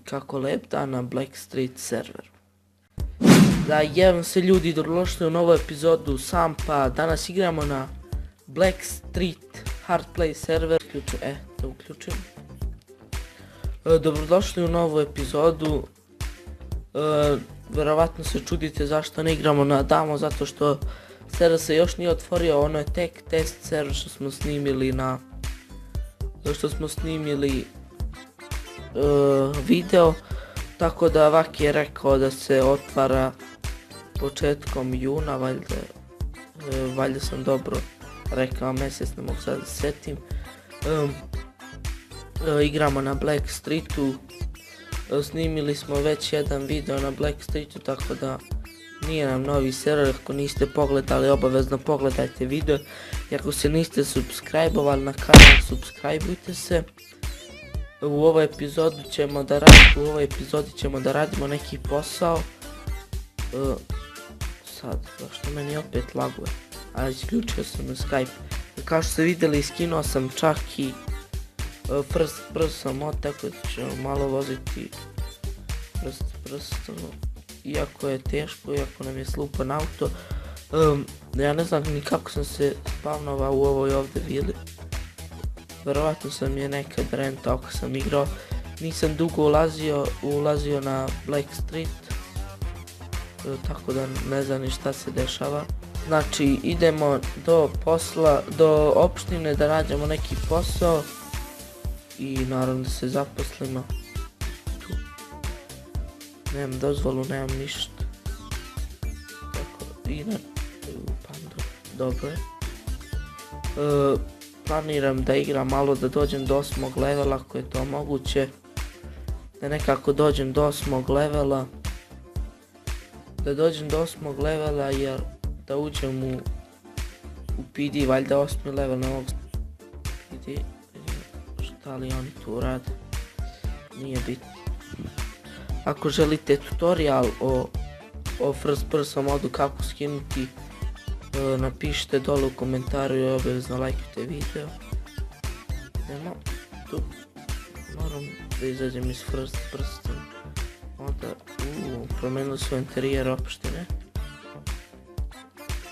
Kako lep dan na Blackstreet server. Da, jednom se ljudi dobrodošli u novu epizodu Sampa. Danas igramo na Blackstreet Hardplay server. Da uključim. Dobrodošli u novu epizodu. Verovatno se čudite zašto ne igramo na damo, zato što server se još nije otvorio, ono je tek test server što smo snimili video, tako da Vaki je rekao da se otvara početkom juna, valjda sam dobro rekao mjesec, ne mogu sad da setim. Igramo na Blackstreetu, snimili smo već jedan video na Blackstreetu, tako da nije nam novi server. Ako niste pogledali, obavezno pogledajte video, i ako se niste subscribe-ovali na kanal, subscribe-ujte se. U ovoj epizodi ćemo da radimo neki posao. Sad, zašto meni opet laguje? Ali isključio sam na Skype. Kao što ste vidjeli, skinuo sam čak i first person mod, tako da ćemo malo voziti first person. Iako je teško, iako nam je slupan auto. Ja ne znam ni kako sam se spavnovao u ovoj ovdje vili. Verovatno sam je nekad rentao ako sam igrao. Nisam dugo ulazio na Blackstreet, tako da ne znam ni šta se dešava. Znači idemo do opštine da nađemo neki posao i naravno da se zaposlimo. Tu nemam dozvolu, nemam ništa. Tako, dobro je. Planiram da igram malo, da dođem do 8. levela ako je to moguće. Da nekako dođem do 8. levela. Jer da uđem u PD, valjda 8. level ne mogu PD. Šta li oni tu rade? Nije bitno. Ako želite tutorial o first person modu kako skinuti, napišite dole u komentaru i obavezno lajkujte video. Moram da izađem iz first person. Onda, promenili su interijer opštine.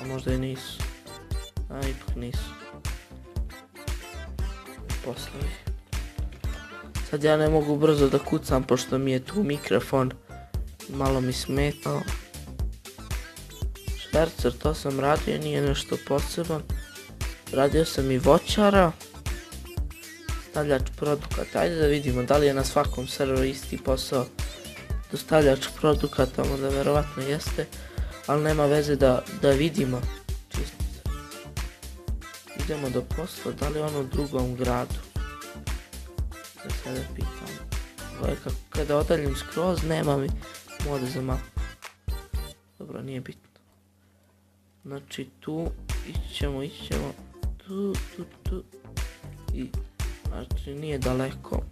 A možda i nisu. Ipak nisu. Poslovi. Sad ja ne mogu brzo da kucam pošto mi je tu mikrofon. Malo mi smetao. Švercer, to sam radio, nije nešto poseban. Radio sam i voćara. Dostavljač produkata, ajde da vidimo da li je na svakom serveru isti posao. Dostavljač produkata, možda verovatno jeste, ali nema veze da vidimo. Čisto. Idemo do posla, da li je ono u drugom gradu? Da sada pitam. Kada odaljim skroz, nema mi mode za mapu. Dobro, nije bitno. Znači tu, ići ćemo, tu. I, znači nije daleko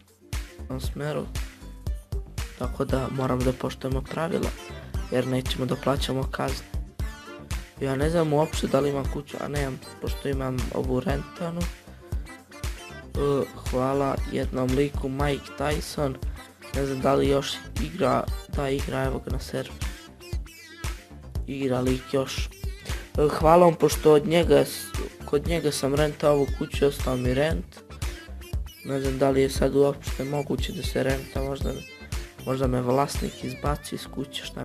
u tom smeru. Tako da moramo da poštujemo pravila, jer nećemo da plaćamo kazne. Ja ne znam uopšte da li imam kuću, a nemam, pošto imam ovu rentanu. Hvala jednom liku, Mike Tyson. Ne znam da li još igra, evo ga na serveru. Igra lik još. Hvala vam, pošto kod njega sam rentao ovu kuću, ostao mi rent. Ne znam da li je sad uopšte moguće da se renta, možda me vlasnik izbaci iz kuće, šta.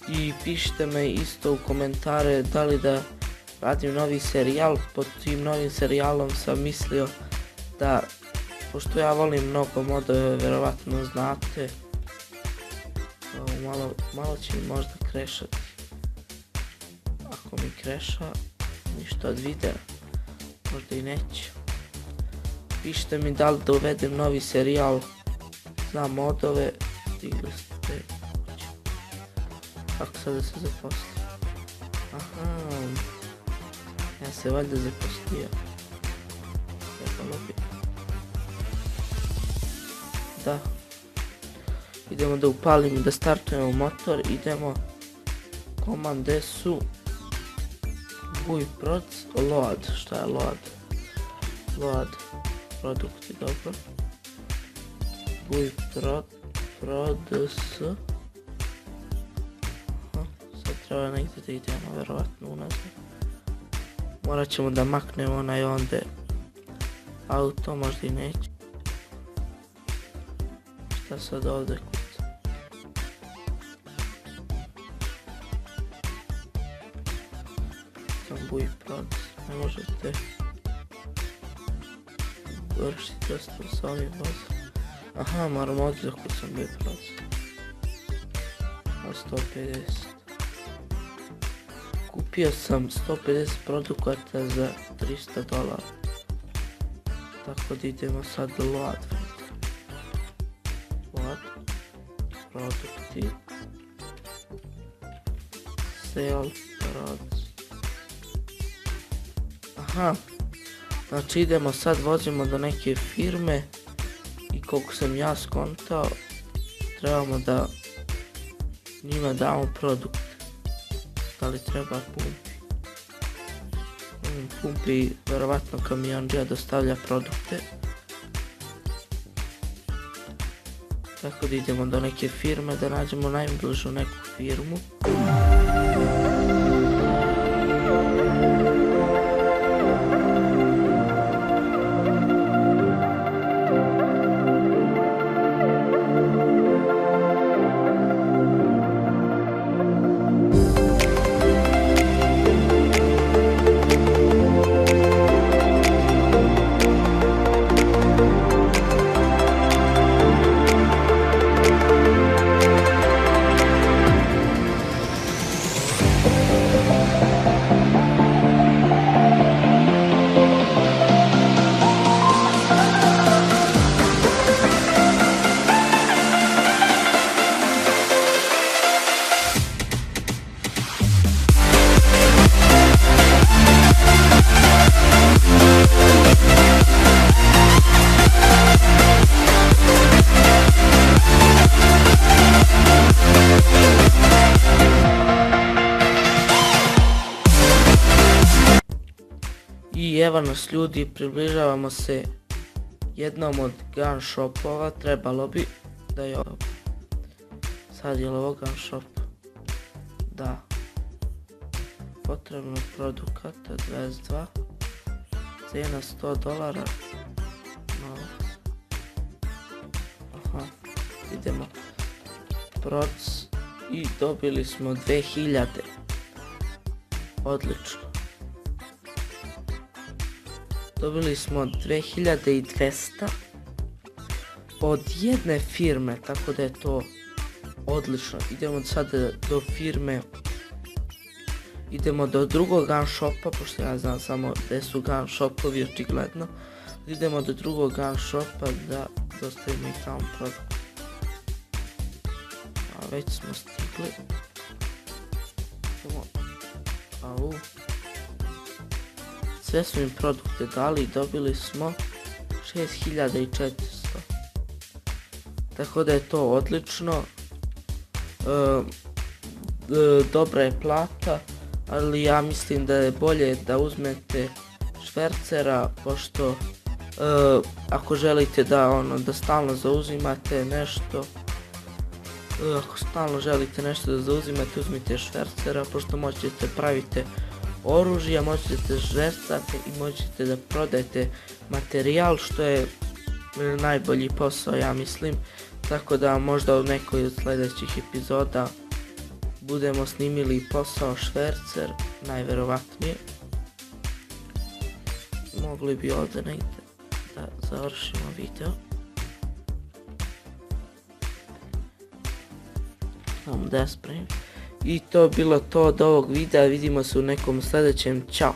I pišite me isto u komentare da li da radim novi serijal. Pod tim novim serijalom sam mislio da, pošto ja volim mnogo modove, verovatno znate, malo će mi možda krešati. Ako mi kreša, ništa od videa, možda i neće. Pišite mi da li da uvedem novi serijal za modove. Stigli ste kuće. Kako sad da se zaposlim? Aha, ja se valjda zaposlio. Da. Idemo da upalim i da startujemo motor. Idemo. Komande su load. Šta je load? Load produkti, dobro. Buj prods. Sad treba negdje da idemo, verovatno unazad. Morat ćemo da maknemo onaj onda auto, možda i neće. Šta sad ovdje kuca? Buj prods, ne možete vršiti dosta s ovim vozom. Aha, moram ovdje da kucam buj prods. Na 150. Kupio sam 150 produkata za $300. Tako da idemo sad load. Load. Produkti. Sale prods. Aha. Znači idemo sad, vozimo do neke firme i koliko sam ja skontao, trebamo da njima damo produkt. Da li treba pumpi? Pumpi, verovatno kamionđija dostavlja produkte. Tako da idemo do neke firme, da nađemo najbližu neku firmu. I evo nas ljudi, približavamo se jednom od gun shopova, trebalo bi da je ovo. Sad je li ovo gun shop? Da. Potrebno produkata 22. Cena $100. Novac. Aha, idemo. Proc i dobili smo 2000. Odlično. Dobili smo 2200 od jedne firme, tako da je to odlično. Idemo sad do firme, idemo do drugog gun shopa, pošto ja znam samo gdje su gun shopovi očigledno. Idemo do drugog gun shopa da dostavimo i tamo produkt. A već smo stigli. Au. Sve smo im produkte dali i dobili smo 6400. Tako da je to odlično. Dobra je plata, ali ja mislim da je bolje da uzmete švercera, pošto ako želite da stalno zauzimate nešto, ako stalno želite nešto da zauzimate, uzmite švercera, pošto možete pravite oružja, možete žvercati i možete da prodajete materijal, što je najbolji posao, ja mislim. Tako da možda u nekoj od sljedećih epizoda budemo snimili posao švercer, najverovatnije. Mogli bi ovdje negdje da završimo video. I to je bilo to od ovog videa, vidimo se u nekom sljedećem, ćao!